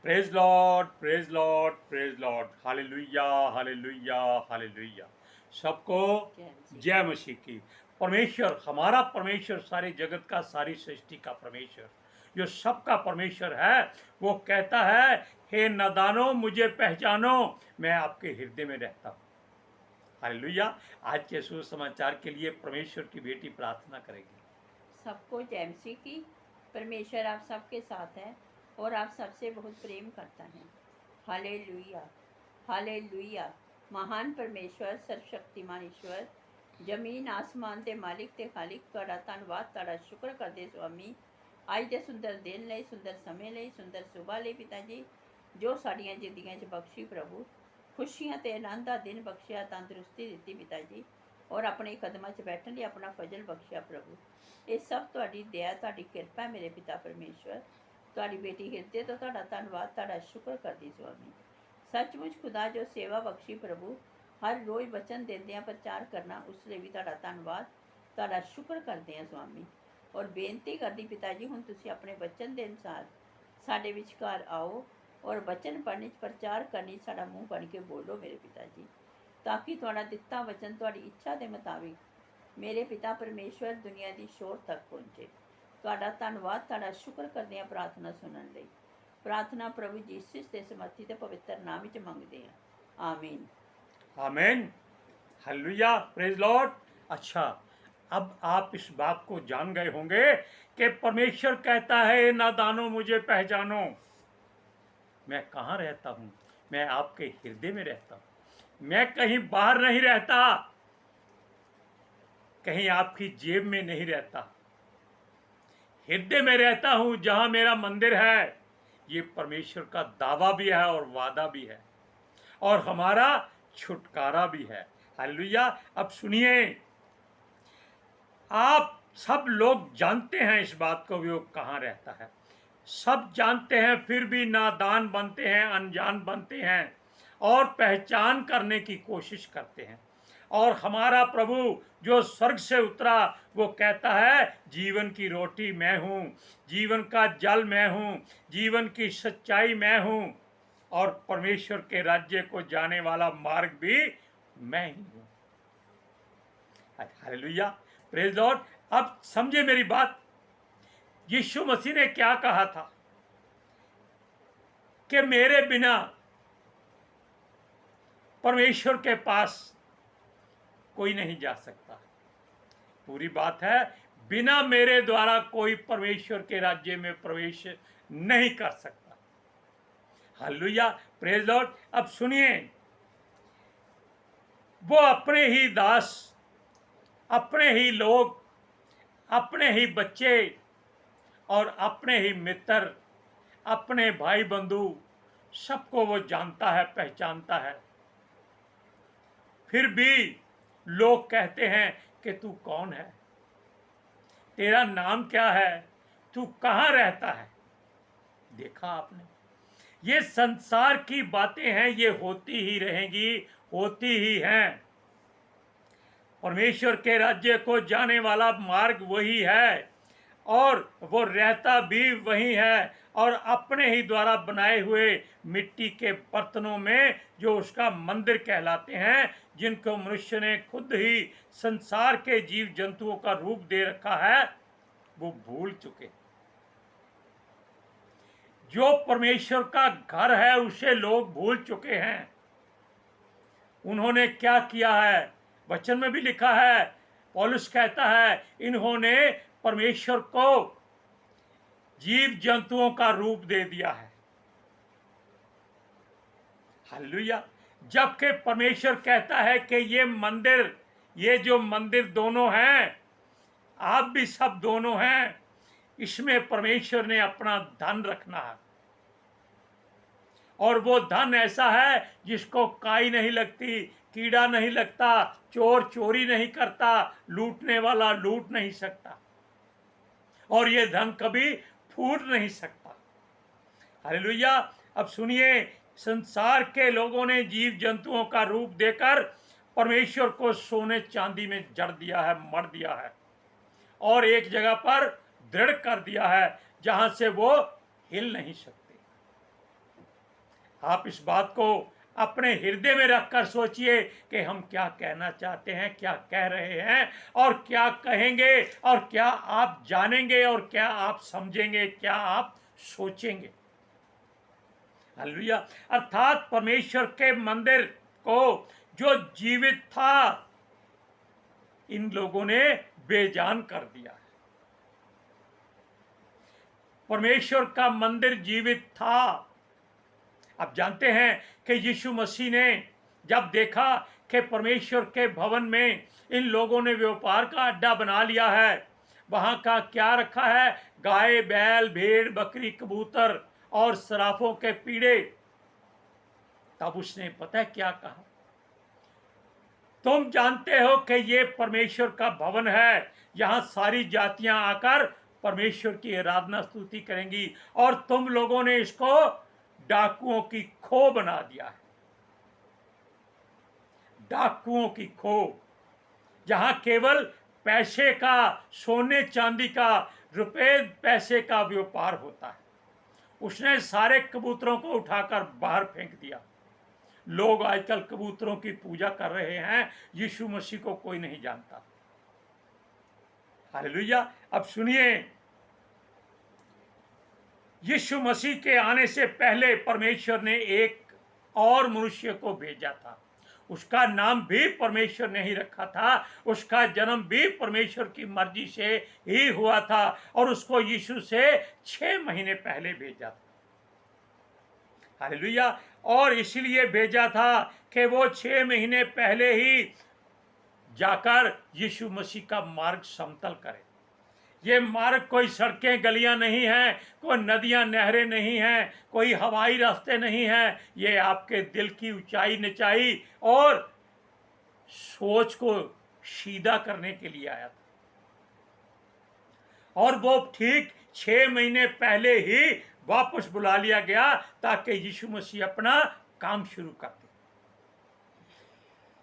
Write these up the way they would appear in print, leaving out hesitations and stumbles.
Praise Lord, praise Lord, praise Lord. Hallelujah, hallelujah, hallelujah. सबको जय मसीह की। परमेश्वर, हमारा परमेश्वर, सारे जगत का, सारी सृष्टि का परमेश्वर, जो सबका परमेश्वर है, वो कहता है, हे नादानो मुझे पहचानो, मैं आपके हृदय में रहता हूँ। हालेलुया। आज के सुसमाचार के लिए परमेश्वर की बेटी प्रार्थना करेगी। सबको जय मसीह की। परमेश्वर आप सबके साथ है और आप सबसे बहुत प्रेम करता है। Hallelujah, hallelujah. महान परमेश्वर, सर्वशक्तिमान ईश्वर, जमीन आसमान के मालिक ते खालिक, तुहाडा धन्नवाद, तुहाडा शुक्र करदे स्वामी, अज दे सुंदर दिन लई, सुंदर समय लई, सुंदर सुबह लई पिता जी, जो साडियां जिंदगियां च बख्शी प्रभु, खुशियां ते आनंद दा दिन बख्शिया, तंदुरुस्ती दित्ती पिता जी, और अपने कदमां च बैठण लई अपना फजल बख्शिया प्रभु। ये सब तुहाडी दया, तुहाडी किरपा है मेरे पिता परमेश्वर। तुहाडी बेटी हिरदे तो तुहाडा धन्नवाद, तुहाडा शुक्र करदी स्वामी। सचमुच खुदा जो सेवा बख्शी प्रभु, हर रोज़ वचन देंदे प्रचार करना, उस लिए भी तुहाडा धन्नवाद, तुहाडा शुक्र करते हैं स्वामी। और बेनती करदी पिता जी, हुण तुसीं अपने वचन के अनुसार साडे विचकार आओ और वचन पढ़ने प्रचार करने साडा मूँह बन के बोलो मेरे पिता जी, ताकि तुहाडा दिता वचन तुहाडी इच्छा के मुताबिक मेरे पिता परमेश्वर दुनिया की शोर तक पहुँचे। तुहाडा धन्नवाद, तुहाडा शुक्र करते हैं प्रार्थना सुनने लई। प्रार्थना प्रभु जीसस के समर्थी ते पवित्र नाम विच मंगते हैं, आमीन, आमीन। Hallelujah, praise Lord. अच्छा, अब आप इस बात को जान गए होंगे कि परमेश्वर कहता है, नादानो मुझे पहचानो। मैं कहाँ रहता हूँ? मैं आपके हृदय में रहता हूँ। मैं कहीं बाहर नहीं रहता, कहीं आपकी जेब में नहीं रहता, हृदय में रहता हूँ, जहाँ मेरा मंदिर है। ये परमेश्वर का दावा भी है और वादा भी है, और हमारा छुटकारा भी है। हालेलुया। अब सुनिए, आप सब लोग जानते हैं इस बात को भी, वो कहाँ रहता है। सब जानते हैं, फिर भी नादान बनते हैं, अनजान बनते हैं और पहचान करने की कोशिश करते हैं। और हमारा प्रभु जो स्वर्ग से उतरा, वो कहता है, जीवन की रोटी मैं हूँ, जीवन का जल मैं हूँ, जीवन की सच्चाई मैं हूँ, और परमेश्वर के राज्य को जाने वाला मार्ग भी मैं ही हूँ। Hallelujah, praise Lord. अब समझे मेरी बात। यीशु मसीह ने क्या कहा था कि मेरे बिना परमेश्वर के पास कोई नहीं जा सकता। पूरी बात है, बिना मेरे द्वारा कोई परमेश्वर के राज्य में प्रवेश नहीं कर सकता। Hallelujah, praise Lord. अब सुनिए, वो अपने ही दास, अपने ही लोग, अपने ही बच्चे और अपने ही मित्र, अपने भाई बंधु, सबको वो जानता है, पहचानता है। फिर भी लोग कहते हैं कि तू कौन है, तेरा नाम क्या है, तू कहाँ रहता है। देखा आपने, ये संसार की बातें हैं, ये होती ही रहेंगी, होती ही हैं। परमेश्वर के राज्य को जाने वाला मार्ग वही है, और वो रहता भी वही है, और अपने ही द्वारा बनाए हुए मिट्टी के बर्तनों में, जो उसका मंदिर कहलाते हैं, जिनको मनुष्य ने खुद ही संसार के जीव जंतुओं का रूप दे रखा है, वो भूल चुके। जो परमेश्वर का घर है, उसे लोग भूल चुके हैं। उन्होंने क्या किया है, वचन में भी लिखा है, पौलुस कहता है, इन्होंने परमेश्वर को जीव जंतुओं का रूप दे दिया है। हालेलुया। जबकि परमेश्वर कहता है कि ये मंदिर, ये जो मंदिर दोनों हैं, आप भी सब दोनों हैं, इसमें परमेश्वर ने अपना धन रखना है, और वो धन ऐसा है जिसको काई नहीं लगती, कीड़ा नहीं लगता, चोर चोरी नहीं करता, लूटने वाला लूट नहीं सकता, और ये धन कभी फूट नहीं सकता। हालेलुया। अब सुनिए, संसार के लोगों ने जीव जंतुओं का रूप देकर परमेश्वर को सोने चांदी में जड़ दिया है, मर दिया है, और एक जगह पर दृढ़ कर दिया है, जहां से वो हिल नहीं सकते। आप इस बात को अपने हृदय में रखकर सोचिए कि हम क्या कहना चाहते हैं, क्या कह रहे हैं और क्या कहेंगे और क्या आप जानेंगे और क्या आप समझेंगे, क्या आप सोचेंगे। हालेलुया। अर्थात परमेश्वर के मंदिर को जो जीवित था, इन लोगों ने बेजान कर दिया। परमेश्वर का मंदिर जीवित था। आप जानते हैं कि यीशु मसीह ने जब देखा कि परमेश्वर के भवन में इन लोगों ने व्यापार का अड्डा बना लिया है, वहां का क्या रखा है, गाय, बैल, भेड़, बकरी, कबूतर और सराफों के पीड़े, तब उसने पता है क्या कहा, तुम जानते हो कि ये परमेश्वर का भवन है, यहां सारी जातियां आकर परमेश्वर की आराधना स्तुति करेंगी, और तुम लोगों ने इसको डाकुओं की खो बना दिया है। डाकुओं की खो, जहां केवल पैसे का, सोने चांदी का, रुपए पैसे का व्यापार होता है। उसने सारे कबूतरों को उठाकर बाहर फेंक दिया। लोग आजकल कबूतरों की पूजा कर रहे हैं, यीशु मसीह को कोई नहीं जानता। हालेलुया। अब सुनिए, यीशु मसीह के आने से पहले परमेश्वर ने एक और मनुष्य को भेजा था। उसका नाम भी परमेश्वर ने ही रखा था, उसका जन्म भी परमेश्वर की मर्जी से ही हुआ था, और उसको यीशु से 6 महीने पहले भेजा था। हालेलुया। और इसलिए भेजा था कि वो 6 महीने पहले ही जाकर यीशु मसीह का मार्ग समतल करे। ये मार्ग कोई सड़कें गलियां नहीं हैं, कोई नदियां नहरें नहीं हैं, कोई हवाई रास्ते नहीं हैं। ये आपके दिल की ऊंचाई नीचाई और सोच को सीधा करने के लिए आया था। और वो ठीक 6 महीने पहले ही वापस बुला लिया गया ताकि यीशु मसीह अपना काम शुरू कर दे।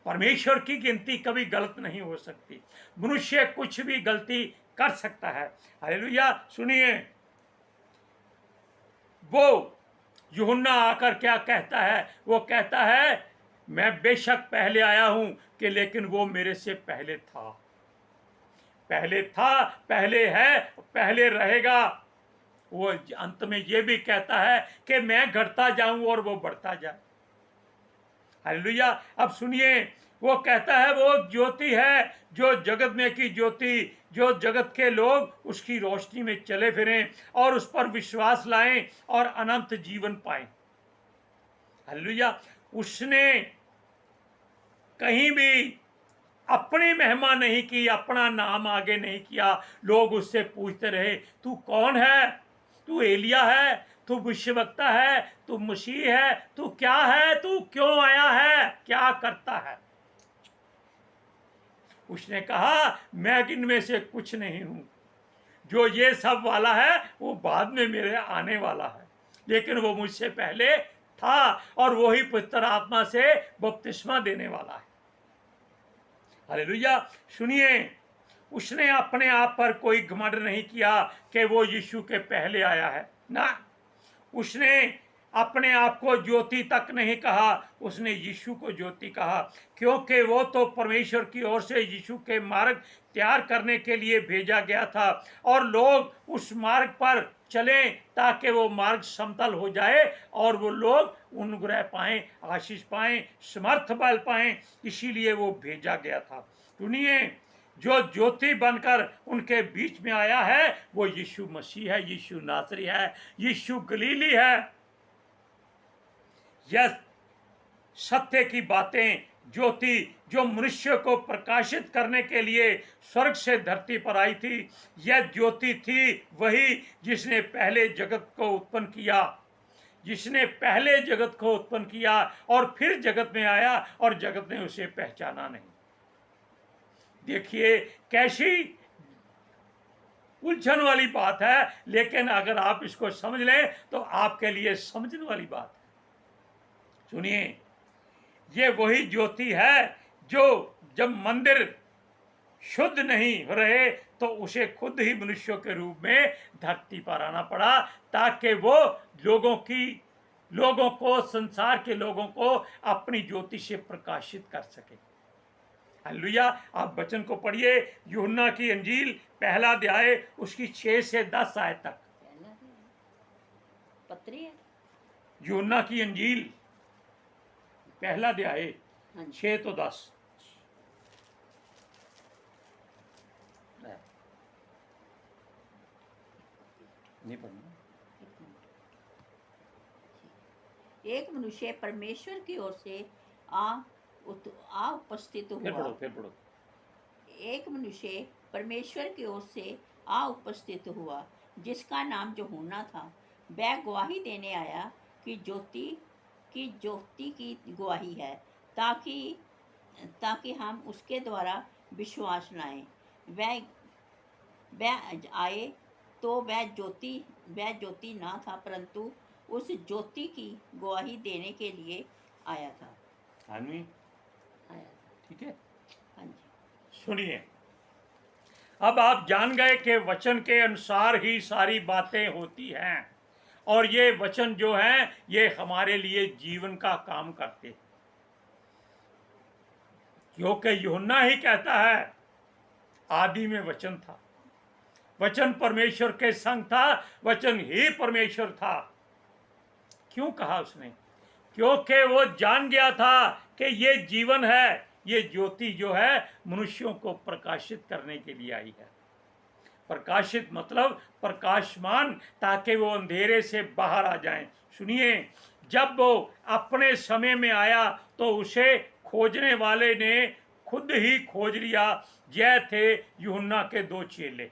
परमेश्वर की गिनती कभी गलत नहीं हो सकती। मनुष्य कुछ भी गलती कर सकता है। हालेलुया। सुनिए, वो यूहन्ना आकर क्या कहता है, वो कहता है मैं बेशक पहले आया हूं कि लेकिन वो मेरे से पहले था, पहले है, पहले रहेगा। वो अंत में ये भी कहता है कि मैं घटता जाऊं और वो बढ़ता जाए। हालेलुया। अब सुनिए, वो कहता है वो ज्योति है, जो जगत में की ज्योति, जो जगत के लोग उसकी रोशनी में चले फिरें और उस पर विश्वास लाएं और अनंत जीवन पाएं। हालेलुया। उसने कहीं भी अपनी महिमा नहीं की, अपना नाम आगे नहीं किया। लोग उससे पूछते रहे, तू कौन है? तू एलिया है? तू भविष्यवक्ता है? तू मसीह है? तू क्या है? तू क्यों आया है? क्या करता है? उसने कहा मैं इनमें से कुछ नहीं हूं। जो ये सब वाला है वो बाद में मेरे आने वाला है, लेकिन वो मुझसे पहले था, और वही पवित्र आत्मा से बपतिस्मा देने वाला है। हालेलुया। सुनिए, उसने अपने आप पर कोई घमंड नहीं किया कि वो यीशु के पहले आया है ना। उसने अपने आप को ज्योति तक नहीं कहा, उसने यीशु को ज्योति कहा, क्योंकि वो तो परमेश्वर की ओर से यीशु के मार्ग तैयार करने के लिए भेजा गया था, और लोग उस मार्ग पर चलें ताकि वो मार्ग समतल हो जाए और वो लोग अनुग्रह पाएं, आशीष पाएं, समर्थ बल पाएं। इसीलिए वो भेजा गया था। सुनिए, जो ज्योति बनकर उनके बीच में आया है वो यीशु मसीह है, यीशु नासरी है, यीशु गलीली है। यह सत्य की बातें, ज्योति जो मनुष्य को प्रकाशित करने के लिए स्वर्ग से धरती पर आई थी, यह ज्योति थी वही जिसने पहले जगत को उत्पन्न किया, जिसने पहले जगत को उत्पन्न किया और फिर जगत में आया और जगत ने उसे पहचाना नहीं। देखिए कैसी उलझन वाली बात है, लेकिन अगर आप इसको समझ लें तो आपके लिए समझने वाली बात है। सुनिए, ये वही ज्योति है जो जब मंदिर शुद्ध नहीं रहे तो उसे खुद ही मनुष्यों के रूप में धरती पर आना पड़ा ताकि वो लोगों की लोगों को, संसार के लोगों को अपनी ज्योति से प्रकाशित कर सके। हालेलुया। आप वचन को पढ़िए, यूहन्ना की अंजील पहला अध्याय उसकी 6 से 10 आयत तक। पहला भी है, पत्री है। यूहन्ना की अंजील पहला अध्याय हाँ जी। 6 तो 10। नहीं पढ़ना। एक मनुष्य परमेश्वर की ओर से उपस्थित फिर हुआ। पढ़ो, फिर पढ़ो। एक मनुष्य परमेश्वर की ओर से उपस्थित हुआ, जिसका नाम यूहन्ना था। वह गवाही देने आया कि ज्योति की गवाही है, ताकि हम उसके द्वारा विश्वास लाएं। वह आए तो वह ज्योति ना था, परंतु उस ज्योति की गवाही देने के लिए आया था। आदमी आया था। ठीक है, हाँ जी। सुनिए। अब आप जान गए कि वचन के अनुसार ही सारी बातें होती हैं, और ये वचन जो है ये हमारे लिए जीवन का काम करते हैं, क्योंकि यूहन्ना ही कहता है आदि में वचन था, वचन परमेश्वर के संग था, वचन ही परमेश्वर था। क्यों कहा उसने? क्योंकि वो जान गया था कि ये जीवन है, ये ज्योति जो है मनुष्यों को प्रकाशित करने के लिए आई है। प्रकाशित मतलब प्रकाशमान, ताकि वो अंधेरे से बाहर आ जाएं। सुनिए, जब वो अपने समय में आया तो उसे खोजने वाले ने खुद ही खोज लिया। यह थे यूहन्ना के 2 चेले।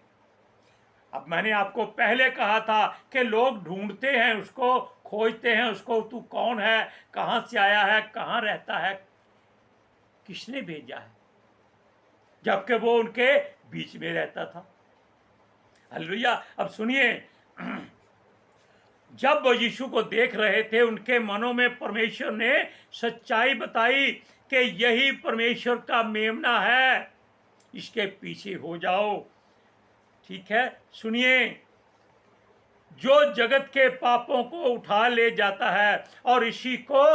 अब मैंने आपको पहले कहा था कि लोग ढूंढते हैं उसको, खोजते हैं उसको, तू कौन है, कहां से आया है, कहां रहता है, किसने भेजा है, जबकि वो उनके बीच में रहता था। हालेलुया। अब सुनिए, जब वो यीशु को देख रहे थे उनके मनों में परमेश्वर ने सच्चाई बताई कि यही परमेश्वर का मेमना है, इसके पीछे हो जाओ। ठीक है, सुनिए, जो जगत के पापों को उठा ले जाता है, और इसी को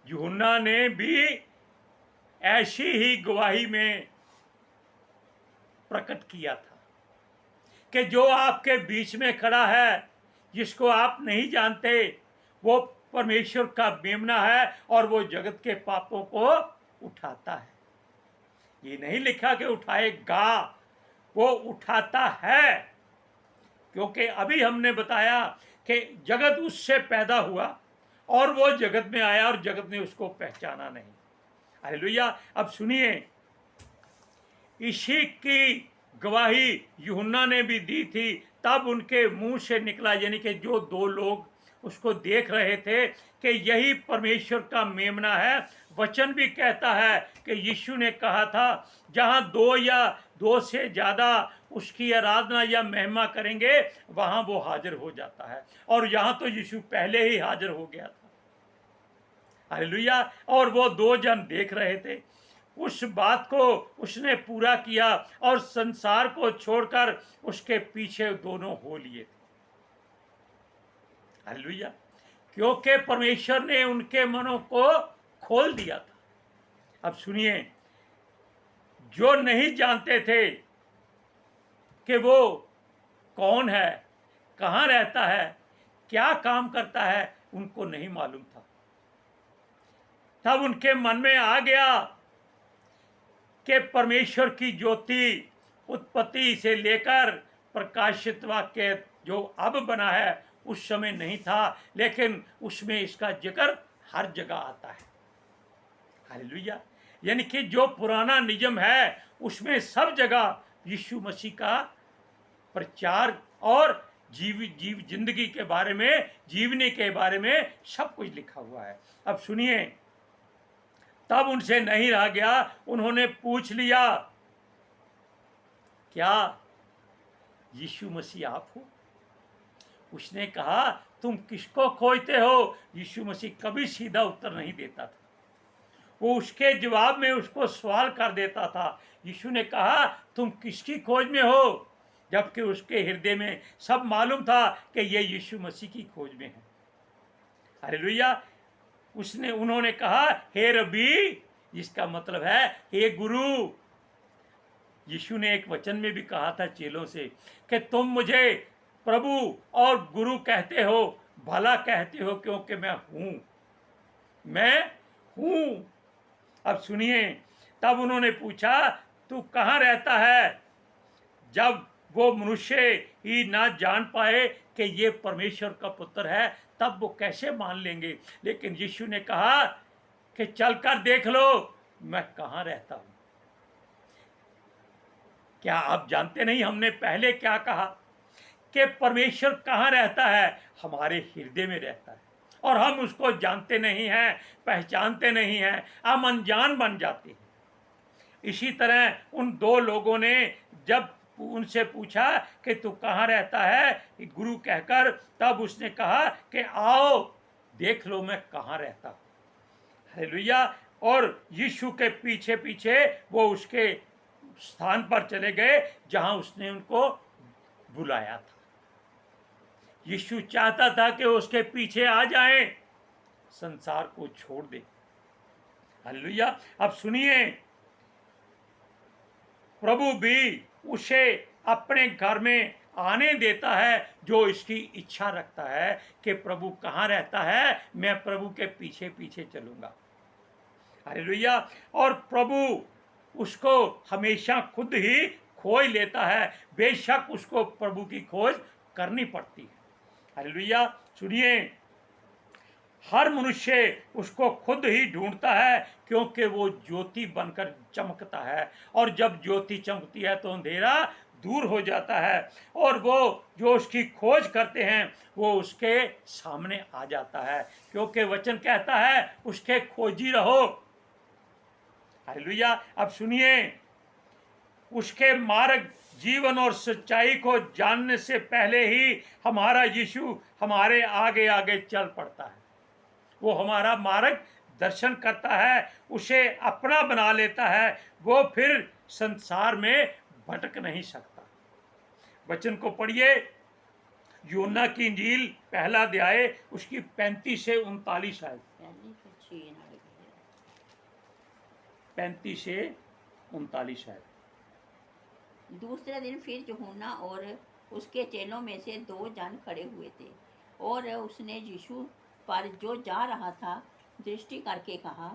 यूहन्ना ने भी ऐसी ही गवाही में प्रकट किया था कि जो आपके बीच में खड़ा है, जिसको आप नहीं जानते, वो परमेश्वर का मेमना है और वो जगत के पापों को उठाता है। ये नहीं लिखा कि उठाएगा, वो उठाता है। क्योंकि अभी हमने बताया कि जगत उससे पैदा हुआ और वो जगत में आया और जगत ने उसको पहचाना नहीं। हालेलुया। अब सुनिए, इसी की गवाही यूहन्ना ने भी दी थी। तब उनके मुंह से निकला, यानी कि जो 2 लोग उसको देख रहे थे, कि यही परमेश्वर का मेमना है। वचन भी कहता है कि यीशु ने कहा था, जहां 2 या 2 से ज्यादा उसकी आराधना या महिमा करेंगे, वहां वो हाजिर हो जाता है। और यहां तो यीशु पहले ही हाजिर हो गया था। हालेलुया। और वो 2 जन देख रहे थे, उस बात को उसने पूरा किया और संसार को छोड़कर उसके पीछे दोनों हो लिए थे। हालेलुया। क्योंकि परमेश्वर ने उनके मनों को खोल दिया था। अब सुनिए, जो नहीं जानते थे कि वो कौन है, कहां रहता है, क्या काम करता है, उनको नहीं मालूम था। तब उनके मन में आ गया कि परमेश्वर की ज्योति उत्पत्ति से लेकर प्रकाशित वाक्य जो अब बना है उस समय नहीं था, लेकिन उसमें इसका जिक्र हर जगह आता है। हालेलुया। यानी कि जो पुराना नियम है उसमें सब जगह यीशु मसीह का प्रचार और जीव जिंदगी के बारे में, जीवने के बारे में सब कुछ लिखा हुआ है। अब सुनिए, तब उनसे नहीं रह गया, उन्होंने पूछ लिया, क्या यीशु मसीह आप हो? उसने कहा, तुम किसको खोजते हो? यीशु मसीह कभी सीधा उत्तर नहीं देता था, वो उसके जवाब में उसको सवाल कर देता था। यीशु ने कहा, तुम किसकी खोज में हो? जबकि उसके हृदय में सब मालूम था कि ये यीशु मसीह की खोज में है। हालेलुया। उन्होंने कहा हे रब्बी, जिसका मतलब है हे गुरु। यीशु ने एक वचन में भी कहा था चेलों से कि तुम मुझे प्रभु और गुरु कहते हो, भला कहते हो, क्योंकि मैं हूं। अब सुनिए, तब उन्होंने पूछा तू कहाँ रहता है? जब वो मनुष्य ही ना जान पाए कि ये परमेश्वर का पुत्र है, तब वो कैसे मान लेंगे? लेकिन यीशु ने कहा कि चलकर देख लो मैं कहाँ रहता हूं। क्या आप जानते नहीं हमने पहले क्या कहा कि परमेश्वर कहाँ रहता है? हमारे हृदय में रहता है, और हम उसको जानते नहीं हैं, पहचानते नहीं हैं, हम अनजान बन जाते हैं। इसी तरह उन दो लोगों ने जब उनसे पूछा कि तू कहाँ रहता है गुरु कहकर, तब उसने कहा कि आओ देख लो मैं कहाँ रहता हूँ। हालेलुया। और यीशु के पीछे पीछे वो उसके स्थान पर चले गए जहां उसने उनको बुलाया था। यीशु चाहता था कि उसके पीछे आ जाएं, संसार को छोड़ दे। हालेलुया। अब सुनिए, प्रभु भी उसे अपने घर में आने देता है जो इसकी इच्छा रखता है कि प्रभु कहाँ रहता है, मैं प्रभु के पीछे पीछे चलूंगा। हालेलुया। और प्रभु उसको हमेशा खुद ही खोज लेता है, बेशक उसको प्रभु की खोज करनी पड़ती है। हालेलुया। सुनिए, हर मनुष्य उसको खुद ही ढूंढता है, क्योंकि वो ज्योति बनकर चमकता है, और जब ज्योति चमकती है तो अंधेरा दूर हो जाता है, और वो जो उसकी खोज करते हैं वो उसके सामने आ जाता है, क्योंकि वचन कहता है उसके खोजी रहो। हालेलुया। अब सुनिए, उसके मार्ग, जीवन और सच्चाई को जानने से पहले ही हमारा यीशु हमारे आगे आगे चल पड़ता है। वो हमारा मार्ग दर्शन करता है, उसे अपना बना लेता है, वो फिर संसार में भटक नहीं सकता। वचन को पढ़िए, यूहन्ना की इंजील पहला अध्याय उसकी 35 से 39 आयत। 35 से 39 आयत। दूसरे दिन फिर यूहन्ना और उसके चेलों में से 2 जन खड़े हुए थे, और उसने यीशु पर जो जा रहा था दृष्टि करके कहा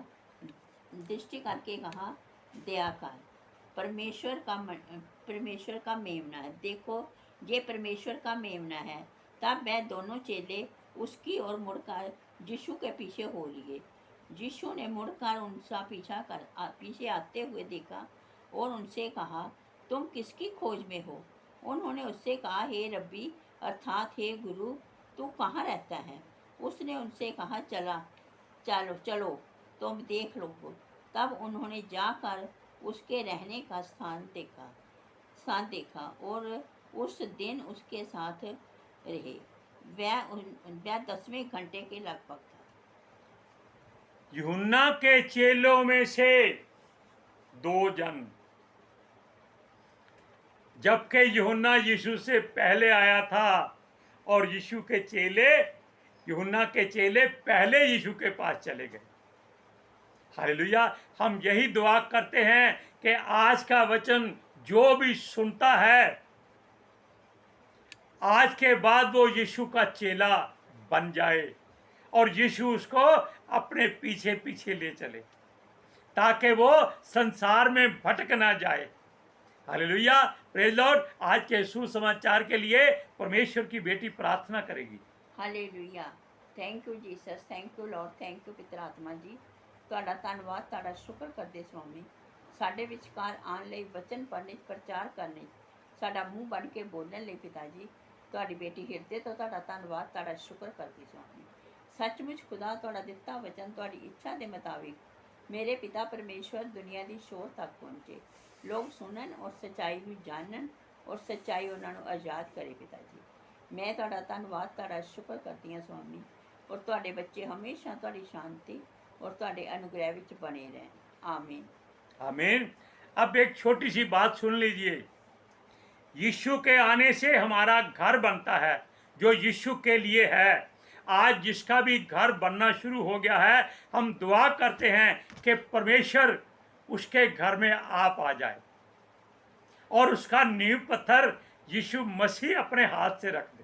दया कर, परमेश्वर का मेमना है। देखो ये परमेश्वर का मेमना है। तब वह दोनों चेले उसकी ओर मुड़कर यीशु के पीछे हो लिए। यीशु ने मुड़कर उनका पीछे आते हुए देखा और उनसे कहा, तुम किसकी खोज में हो? उन्होंने उससे कहा, हे रब्बी अर्थात हे गुरु, तू कहाँ रहता है? उसने उनसे कहा, चलो तुम देख लो। तब उन्होंने जाकर उसके रहने का स्थान देखा और उस दिन उसके साथ रहे। वह 10वें घंटे के लगभग था। यूहन्ना के चेलों में से 2 जन, जबकि यूहन्ना यीशु से पहले आया था, और यूहन्ना के चेले पहले यीशु के पास चले गए। हालेलुया। हम यही दुआ करते हैं कि आज का वचन जो भी सुनता है, आज के बाद वो यीशु का चेला बन जाए, और यीशु उसको अपने पीछे पीछे ले चले, ताकि वो संसार में भटक ना जाए। Hallelujah, praise Lord. आज के सुसमाचार के लिए परमेश्वर की बेटी प्रार्थना करेगी। Hallelujah. Thank you Jesus, thank you Lord, thank you पिता आत्मा जी। ਤੁਹਾਡਾ ਧੰਨਵਾਦ, ਤੁਹਾਡਾ ਸ਼ੁਕਰ ਕਰਦੇ ਸਵਾਮੀ, ਸਾਡੇ ਵਿਚਕਾਰ ਆਉਣ ਲਈ, ਵਚਨ ਪੜ੍ਹਨੇ, ਪ੍ਰਚਾਰ ਕਰਨੇ, ਸਾਡਾ ਮੂੰਹ ਬਣ ਕੇ ਬੋਲਣ ਲਈ ਪਿਤਾ ਜੀ। ਤੁਹਾਡੀ ਬੇਟੀ ਹਿਰਦੇ ਤੋਂ ਤੁਹਾਡਾ ਧੰਨਵਾਦ, ਤੁਹਾਡਾ ਸ਼ੁਕਰ ਕਰਦੀ ਸਵਾਮੀ। ਸੱਚਮੁੱਚ ਖੁਦਾ ਤੁਹਾਡਾ ਦਿੱਤਾ ਵਚਨ ਤੁਹਾਡੀ ਇੱਛਾ ਦੇ ਮੁਤਾबिक ਮੇਰੇ ਪਿਤਾ ਪਰਮੇਸ਼ਵਰ ਦੁਨੀਆ ਦੀ ਸ਼ੋਰ ਤੱਕ ਪਹੁੰਚੇ, ਲੋਕ ਸੁਣਨ ਔਰ ਸੱਚਾਈ ਨੂੰ ਜਾਣਨ, ਔਰ ਸੱਚਾਈ ਉਹਨਾਂ ਨੂੰ ਆਜ਼ਾਦ ਕਰੇ ਪਿਤਾ ਜੀ। ਮੈਂ ਤੁਹਾਡਾ ਧੰਨਵਾਦ, ਤੁਹਾਡਾ ਸ਼ੁਕਰ ਕਰਦੀ ਹਾਂ ਸਵਾਮੀ, ਔਰ ਤੁਹਾਡੇ ਬੱਚੇ ਹਮੇਸ਼ਾ ਤੁਹਾਡੀ ਸ਼ਾਂਤੀ और ਤੁਹਾਡੇ अनुग्रह ਵਿੱਚ बने रहें। आमीन आमीन। अब एक छोटी सी बात सुन लीजिए। यीशु के आने से हमारा घर बनता है जो यीशु के लिए है। आज जिसका भी घर बनना शुरू हो गया है, हम दुआ करते हैं कि परमेश्वर उसके घर में आप आ जाए और उसका नींव पत्थर यीशु मसीह अपने हाथ से रख दे,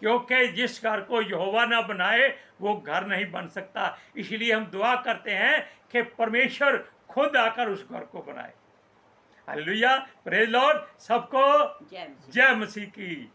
क्योंकि जिस घर को यहोवा ना बनाए वो घर नहीं बन सकता। इसलिए हम दुआ करते हैं कि परमेश्वर खुद आकर उस घर को बनाए। Hallelujah, praise Lord. सबको जय मसीह। जय मसीह की।